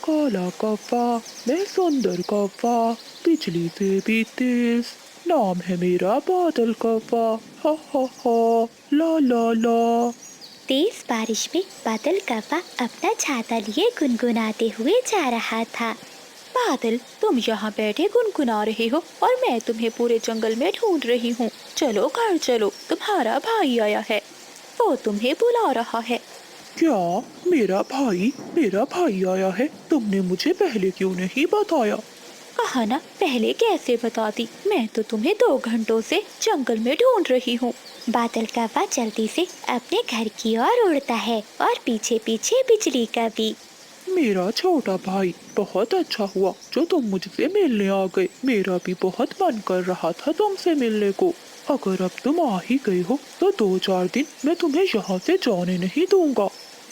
काला कौवा, मैं सुंदर कौवा, बिजली से भी तेज, नाम है मेरा बादल कौवा, हा हा हा, ला ला ला। तेज बारिश में बादल कौवा अपना छाता लिए गुनगुनाते हुए जा रहा था। बादल, तुम यहाँ बैठे गुनगुना रहे हो और मैं तुम्हें पूरे जंगल में ढूंढ रही हूँ। चलो घर चलो, तुम्हारा भाई आया है, वो तुम्हें बुला रहा है। क्या? मेरा भाई आया है? तुमने मुझे पहले क्यों नहीं बताया? कहा ना पहले कैसे बताती, मैं तो तुम्हें 2 घंटों से जंगल में ढूंढ रही हूँ। बादल कौवा जल्दी से अपने घर की ओर उड़ता है और पीछे पीछे बिजली का भी। मेरा छोटा भाई, बहुत अच्छा हुआ जो तुम मुझसे मिलने आ गए। मेरा भी बहुत मन कर रहा था तुमसे मिलने को। अगर अब तुम आ ही गए हो तो 2-4 दिन मैं तुम्हें यहाँ से जाने नहीं दूंगा।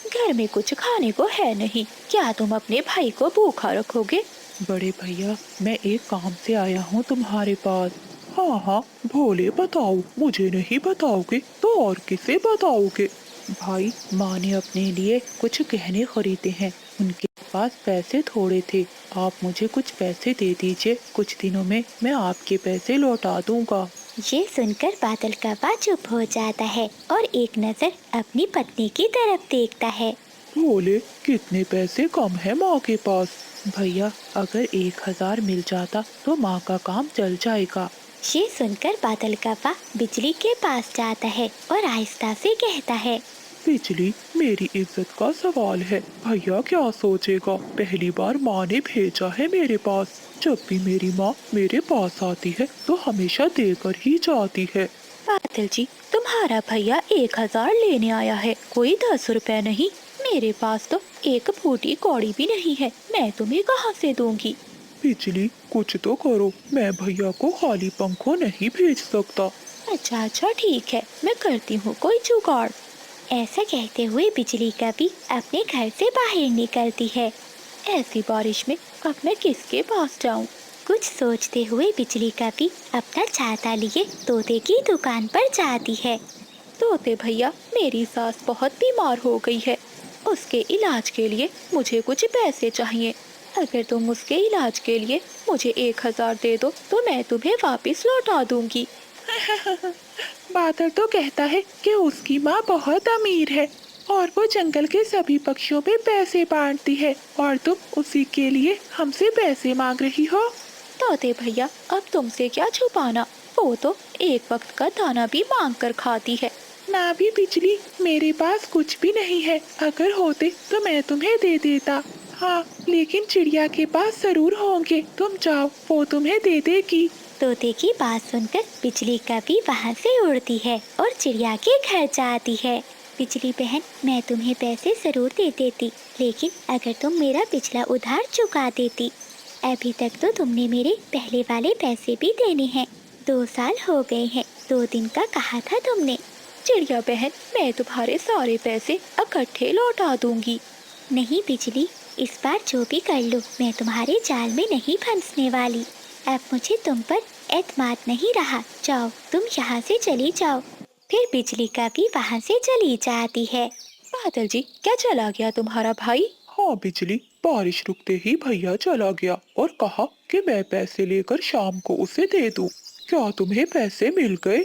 घर में कुछ खाने को है नहीं, क्या तुम अपने भाई को भूखा रखोगे? बड़े भैया, मैं एक काम से आया हूँ तुम्हारे पास। हाँ हाँ, भोले बताओ, मुझे नहीं बताओगे तो और किसे बताओगे? भाई, माँ ने अपने लिए कुछ गहने खरीदे हैं, उनके पास पैसे थोड़े थे। आप मुझे कुछ पैसे दे दीजिए, कुछ दिनों में मैं आपके पैसे लौटा दूंगा। ये सुनकर बादल कौवा चुप हो जाता है और एक नजर अपनी पत्नी की तरफ देखता है। भोले, कितने पैसे कम है माँ के पास? भैया, अगर 1000 मिल जाता तो माँ का काम चल जाएगा। ये सुनकर बादल कौवा बिजली के पास जाता है और आहिस्ता से कहता है, बिजली, मेरी इज्जत का सवाल है। भैया क्या सोचेगा? पहली बार माँ ने भेजा है मेरे पास। जब भी मेरी माँ मेरे पास आती है तो हमेशा देकर ही जाती है। बादल जी, तुम्हारा भैया 1000 लेने आया है, कोई 10 रुपए नहीं। मेरे पास तो एक फूटी कौड़ी भी नहीं है, मैं तुम्हें कहाँ से दूंगी? बिजली, कुछ तो करो, मैं भैया को खाली पंखों नहीं भेज सकता। अच्छा अच्छा ठीक है, मैं करती हूँ कोई जुगाड़। ऐसा कहते हुए बिजली का भी अपने घर से बाहर निकलती है। ऐसी बारिश में अब मैं किसके पास जाऊँ? कुछ सोचते हुए बिजली का भी अपना छाता लिए तोते की दुकान पर जाती है। तोते भैया, मेरी सास बहुत बीमार हो गई है, उसके इलाज के लिए मुझे कुछ पैसे चाहिए। अगर तुम उसके इलाज के लिए मुझे 1000 दे दो तो मैं तुम्हें वापस लौटा दूंगी। बादल तो कहता है कि उसकी माँ बहुत अमीर है और वो जंगल के सभी पक्षियों पे पैसे बांटती है, और तुम उसी के लिए हमसे पैसे मांग रही हो। तोते भैया, अब तुमसे क्या छुपाना, वो तो एक वक्त का दाना भी मांग कर खाती है। ना भी बिजली, मेरे पास कुछ भी नहीं है। अगर होते तो मैं तुम्हें दे देता। हाँ, लेकिन चिड़िया के पास जरूर होंगे। तुम जाओ, वो तुम्हें दे देगी। तोते की बात सुनकर बिजली का भी वहाँ से उड़ती है और चिड़िया के घर जाती है। बिजली बहन, मैं तुम्हें पैसे जरूर दे देती, लेकिन अगर तुम मेरा पिछला उधार चुका देती। अभी तक तो तुमने मेरे पहले वाले पैसे भी देने हैं। 2 साल हो गए हैं, 2 दिन का कहा था तुमने। चिड़िया बहन, मैं तुम्हारे सारे पैसे इकट्ठे लौटा दूंगी। नहीं बिजली, इस बार जो भी कर लो, मैं तुम्हारे जाल में नहीं फंसने वाली। अब मुझे तुम पर एतमाद नहीं रहा। जाओ, तुम यहाँ से चली जाओ। फिर बिजली का भी वहाँ से चली जाती है। बादल जी, क्या चला गया तुम्हारा भाई? हाँ बिजली, बारिश रुकते ही भैया चला गया और कहा कि मैं पैसे लेकर शाम को उसे दे दूं। क्या तुम्हें पैसे मिल गए?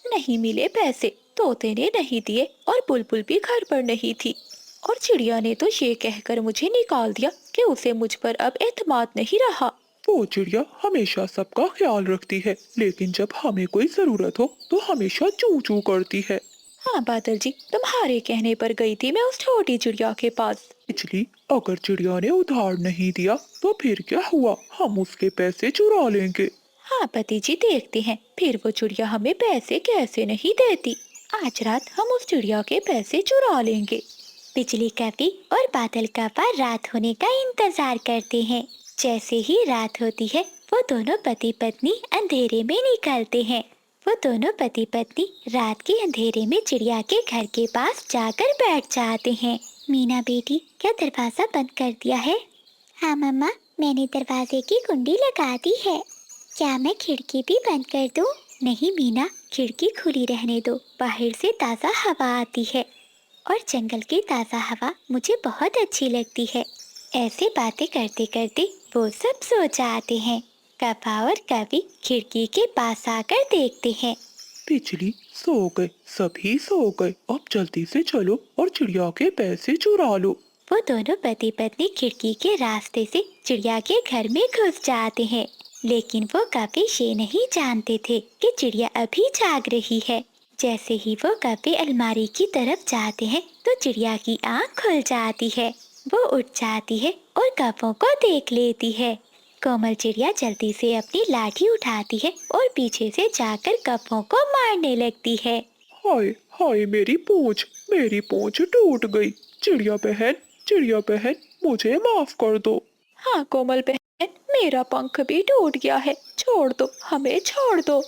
नहीं मिले पैसे, तोते ने नहीं दिए और बुलबुल भी घर पर नहीं थी, और चिड़िया ने तो ये कहकर मुझे निकाल दिया कि उसे मुझ पर अब एतमाद नहीं रहा। वो चिड़िया हमेशा सबका ख्याल रखती है, लेकिन जब हमें कोई जरूरत हो तो हमेशा चू चू करती है। हाँ बादल जी, तुम्हारे कहने पर गई थी मैं उस छोटी चिड़िया के पास। बिजली, अगर चिड़िया ने उधार नहीं दिया तो फिर क्या हुआ? हम उसके पैसे चुरा लेंगे। हाँ पति जी, देखते हैं फिर वो चिड़िया हमें पैसे कैसे नहीं देती। आज रात हम उस चिड़िया के पैसे चुरा लेंगे। बिजली का भी और बादल का पार रात होने का इंतजार करते हैं। जैसे ही रात होती है, वो दोनों पति पत्नी अंधेरे में निकलते हैं। वो दोनों पति पत्नी रात के अंधेरे में चिड़िया के घर के पास जाकर बैठ जाते हैं। मीना बेटी, क्या दरवाजा बंद कर दिया है? हाँ मम्मा, मैंने दरवाजे की कुंडी लगा दी है। क्या मैं खिड़की भी बंद कर दूं? नहीं मीना, खिड़की खुली रहने दो, बाहर से ताज़ा हवा आती है और जंगल की ताज़ा हवा मुझे बहुत अच्छी लगती है। ऐसे बातें करते करते वो सब सो जाते हैं। कप्पा और कवि खिड़की के पास आकर देखते हैं। बिजली सो गए, सभी सो गए। अब जल्दी से चलो और चिड़िया के पैसे चुरा लो। वो दोनों पति पत्नी खिड़की के रास्ते से चिड़िया के घर में घुस जाते हैं, लेकिन वो कभी ये नहीं जानते थे कि चिड़िया अभी जाग रही है। जैसे ही वो कभी अलमारी की तरफ जाते हैं तो चिड़िया की आंख खुल जाती है। वो उठ जाती है और कप्पों को देख लेती है। कोमल चिड़िया जल्दी से अपनी लाठी उठाती है और पीछे से जाकर कप्पों को मारने लगती है। हाय हाय, मेरी पूंछ टूट गई। चिड़िया बहन मुझे माफ कर दो। हाँ कोमल बहन, मेरा पंख भी टूट गया है, छोड़ दो, हमें छोड़ दो।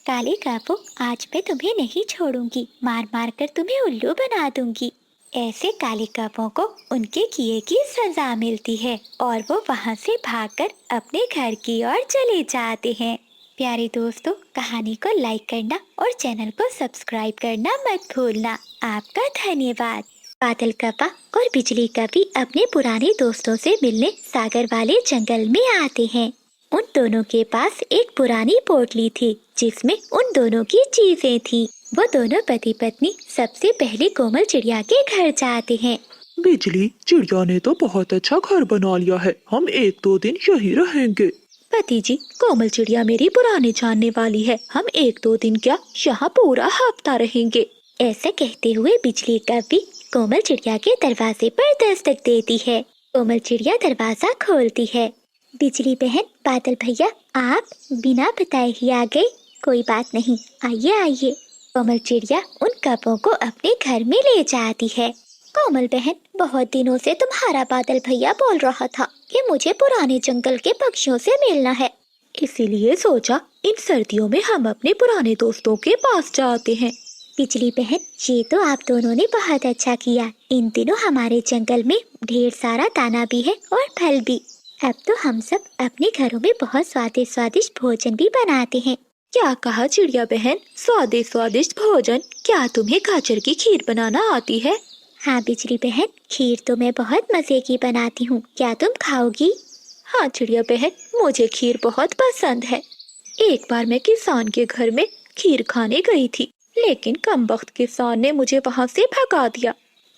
काले कप्पो, आज मैं तुम्हें नहीं छोड़ूंगी, मार मार कर तुम्हें उल्लू बना दूंगी। ऐसे काले कप्पों को उनके किए की सजा मिलती है और वो वहाँ से भागकर अपने घर की ओर चले जाते हैं। प्यारे दोस्तों, कहानी को लाइक करना और चैनल को सब्सक्राइब करना मत भूलना। आपका धन्यवाद। बादल कप्पा और बिजली कवि अपने पुराने दोस्तों से मिलने सागर वाले जंगल में आते हैं। उन दोनों के पास एक पुरानी पोटली थी जिसमें उन दोनों की चीजें थी। वो दोनों पति पत्नी सबसे पहले कोमल चिड़िया के घर जाते हैं। बिजली, चिड़िया ने तो बहुत अच्छा घर बना लिया है, हम 1-2 दिन यही रहेंगे। पति जी, कोमल चिड़िया मेरी पुरानी जानने वाली है, हम 1-2 दिन क्या, यहाँ पूरा हफ्ता रहेंगे। ऐसा कहते हुए बिजली कवि कोमल चिड़िया के दरवाजे पर दस्तक देती है। कोमल चिड़िया दरवाजा खोलती है। बिजली बहन, बादल भैया, आप बिना बताए ही आ गए। कोई बात नहीं, आइए आइए। कोमल चिड़िया उन कप्पों को अपने घर में ले जाती है। कोमल बहन, बहुत दिनों से तुम्हारा बादल भैया बोल रहा था कि मुझे पुराने जंगल के पक्षियों से मिलना है, इसीलिए सोचा इन सर्दियों में हम अपने पुराने दोस्तों के पास जाते हैं। बिजली बहन, ये तो आप दोनों ने बहुत अच्छा किया। इन दिनों हमारे जंगल में ढेर सारा दाना भी है और फल भी। अब तो हम सब अपने घरों में बहुत स्वादिष्ट स्वादिष्ट भोजन भी बनाते हैं। क्या कहा चिड़िया बहन, स्वादिष्ट स्वादिष्ट भोजन? क्या तुम्हें गाजर की खीर बनाना आती है? हाँ बिजली बहन, खीर तो मैं बहुत मजे की बनाती हूँ, क्या तुम खाओगी? हाँ चिड़िया बहन, मुझे खीर बहुत पसंद है। एक बार मैं किसान के घर में खीर खाने गई थी, लेकिन कमबख्त किसान ने मुझे वहाँ से भगा दिया।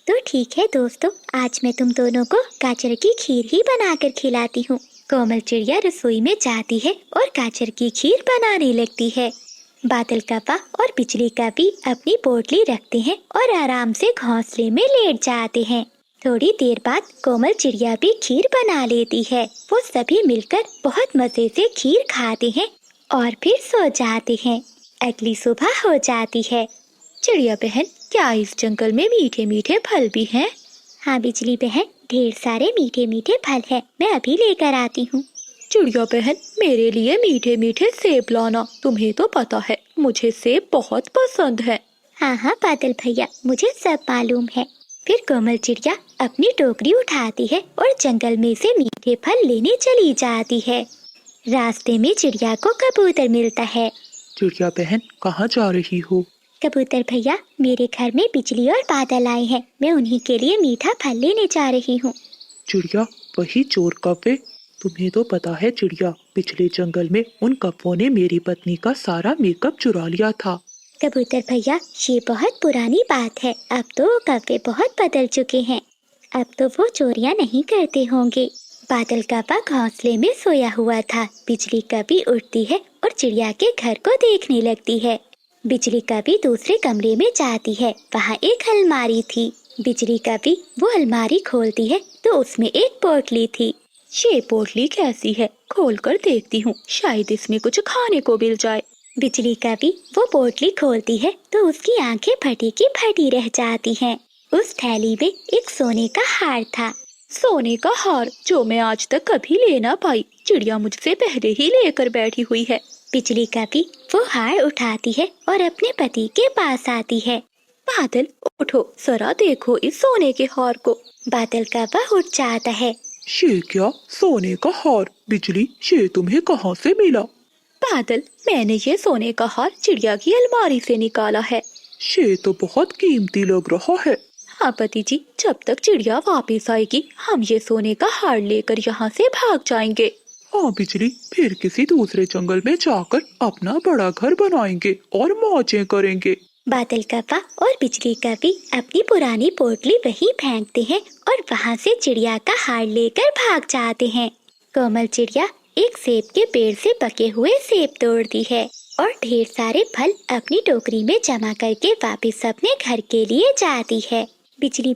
तो ठीक है दोस्तों, आज मैं तुम दोनों को गाजर की खीर ही बनाकर खिलाती हूँ। कोमल चिड़िया रसोई में जाती है और गाजर की खीर बनाने लगती है। बादल कप्पा और बिजली कवि अपनी पोटली रखते हैं और आराम से घोंसले में लेट जाते हैं। थोड़ी देर बाद कोमल चिड़िया भी खीर बना लेती है। वो सभी मिलकर बहुत मजे से खीर खाते हैं और फिर सो जाते हैं। अगली सुबह हो जाती है। चिड़िया बहन, क्या इस जंगल में मीठे मीठे फल भी हैं? हाँ बिजली बहन, ढेर सारे मीठे मीठे फल हैं, मैं अभी लेकर आती हूँ। चिड़िया बहन, मेरे लिए मीठे मीठे सेब लाना, तुम्हें तो पता है मुझे सेब बहुत पसंद है। हाँ हाँ बादल भैया, मुझे सब मालूम है। फिर कोमल चिड़िया अपनी टोकरी उठाती है और जंगल में से मीठे फल लेने चली जाती है। रास्ते में चिड़िया को कबूतर मिलता है। चिड़िया बहन, कहाँ जा रही हो? कबूतर भैया, मेरे घर में बिजली और बादल आए हैं, मैं उन्हीं के लिए मीठा फल लेने जा रही हूँ। चिड़िया, वही चोर कौवे? तुम्हें तो पता है चिड़िया, पिछले जंगल में उन कौवों ने मेरी पत्नी का सारा मेकअप चुरा लिया था। कबूतर भैया, ये बहुत पुरानी बात है, अब तो कौवे बहुत बदल चुके हैं, अब तो वो चोरियाँ नहीं करते होंगे। बादल कप्पा घोंसले में सोया हुआ था। बिजली कभी उठती है और चिड़िया के घर को देखने लगती है। बिजली कभी दूसरे कमरे में जाती है, वहाँ एक अलमारी थी। बिजली कभी वो अलमारी खोलती है तो उसमें एक पोटली थी। ये पोटली कैसी है? खोलकर देखती हूँ, शायद इसमें कुछ खाने को मिल जाए। बिजली कभी वो पोटली खोलती है तो उसकी आंखें फटी की फटी रह जाती हैं। उस थैली में एक सोने का हार था। सोने का हार, जो मैं आज तक कभी ले ना पाई। चिड़िया मुझसे पहले ही लेकर बैठी हुई है। बिजली कभी वो हार उठाती है और अपने पति के पास आती है। बादल उठो, जरा देखो इस सोने के हार को। बादल कप्पा उठ जाता है। ये क्या, सोने का हार? बिजली, ये तुम्हें कहाँ से मिला? बादल, मैंने ये सोने का हार चिड़िया की अलमारी से निकाला है। ये तो बहुत कीमती लग रहा है। हाँ पति जी, जब तक चिड़िया वापस आएगी हम ये सोने का हार लेकर यहाँ से भाग जाएंगे। हाँ बिजली, फिर किसी दूसरे जंगल में जाकर अपना बड़ा घर बनाएंगे और मौजें करेंगे। बादल काका और बिजली का भी अपनी पुरानी पोटली वहीं फेंकते हैं और वहाँ से चिड़िया का हार लेकर भाग जाते हैं। कोमल चिड़िया एक सेब के पेड़ से पके हुए सेब तोड़ती है और ढेर सारे फल अपनी टोकरी में जमा करके वापस अपने घर के लिए जाती है। बिजली